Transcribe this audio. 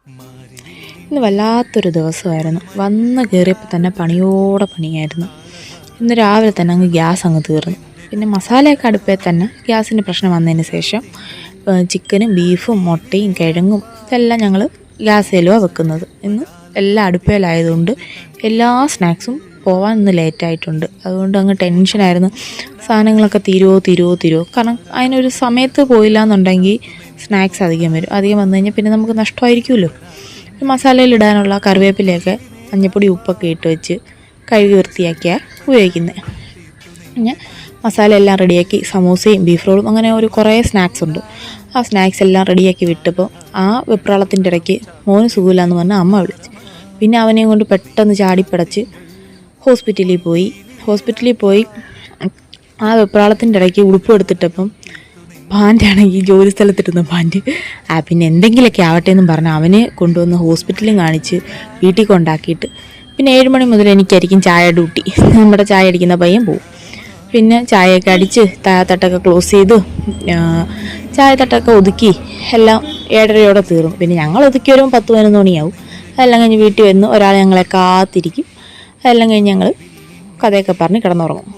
ഇന്ന് വല്ലാത്തൊരു ദിവസമായിരുന്നു. വന്ന് കയറിയപ്പോൾ തന്നെ പണിയോടെ പണിയായിരുന്നു. ഇന്ന് രാവിലെ തന്നെ ഗ്യാസ് അങ്ങ് തീർന്നു. പിന്നെ മസാലയൊക്കെ അടുപ്പേ തന്നെ ഗ്യാസിൻ്റെ പ്രശ്നം വന്നതിന് ശേഷം ചിക്കനും ബീഫും മുട്ടയും കിഴങ്ങും ഇതെല്ലാം ഞങ്ങൾ ഗ്യാസിലുമാണ് വെക്കുന്നത്. ഇന്ന് എല്ലാം അടുപ്പേലായതുകൊണ്ട് എല്ലാ സ്നാക്സും പോകാൻ ഇന്ന് ലേറ്റായിട്ടുണ്ട്. അതുകൊണ്ട് അങ്ങ് ടെൻഷനായിരുന്നു, സാധനങ്ങളൊക്കെ തീരുമോ. കാരണം അതിനൊരു സമയത്ത് പോയില്ല എന്നുണ്ടെങ്കിൽ സ്നാക്സ് അധികം വന്നു കഴിഞ്ഞാൽ പിന്നെ നമുക്ക് നഷ്ടമായിരിക്കുമല്ലോ. മസാലയിലിടാനുള്ള കറിവേപ്പിലയൊക്കെ മഞ്ഞപ്പൊടി ഉപ്പൊക്കെ ഇട്ട് വെച്ച് കഴുകി വൃത്തിയാക്കിയാണ് ഉപയോഗിക്കുന്നത്. പിന്നെ മസാല എല്ലാം റെഡിയാക്കി സമൂസയും ബീഫ് റോളും അങ്ങനെ കുറേ സ്നാക്സ് ഉണ്ട്. ആ സ്നാക്സ് എല്ലാം റെഡിയാക്കി വിട്ടപ്പോൾ ആ വെപ്രാളത്തിൻ്റെ ഇടയ്ക്ക് മോന് സുഖമില്ലാന്ന് പറഞ്ഞാൽ അമ്മ വിളിച്ചു. പിന്നെ അവനെയും കൊണ്ട് പെട്ടെന്ന് ചാടിപ്പടച്ച് ഹോസ്പിറ്റലിൽ പോയി ആ വെപ്രാളത്തിൻ്റെ ഇടയ്ക്ക് ഉടുപ്പ് എടുത്തിട്ടപ്പം പാൻ്റാണെങ്കിൽ ജോലി സ്ഥലത്തിരുന്ന പാൻറ്റ്. പിന്നെ എന്തെങ്കിലുമൊക്കെ ആവട്ടെ എന്നും പറഞ്ഞ് അവനെ കൊണ്ടുവന്ന് ഹോസ്പിറ്റലിൽ കാണിച്ച് വീട്ടിൽ കൊണ്ടാക്കിയിട്ട് പിന്നെ 7 മണി മുതൽ എനിക്കായിരിക്കും ചായ ഡ്യൂട്ടി. നമ്മുടെ ചായ അടിക്കുന്ന പയ്യൻ പോവും. പിന്നെ ചായയൊക്കെ അടിച്ച് തട്ടൊക്കെ ക്ലോസ് ചെയ്ത് ചായത്തട്ടൊക്കെ ഒതുക്കി എല്ലാം 7:30 തീർന്നു. പിന്നെ ഞങ്ങൾ ഒതുക്കി വരുമ്പോൾ 10-11 മണിയാവും. അതെല്ലാം കഴിഞ്ഞ് വീട്ടിൽ വന്ന് ഒരാൾ ഞങ്ങളെ കാത്തിരിക്കും. അതെല്ലാം കഴിഞ്ഞ് ഞങ്ങൾ കഥയൊക്കെ പറഞ്ഞ് കിടന്നുറങ്ങും.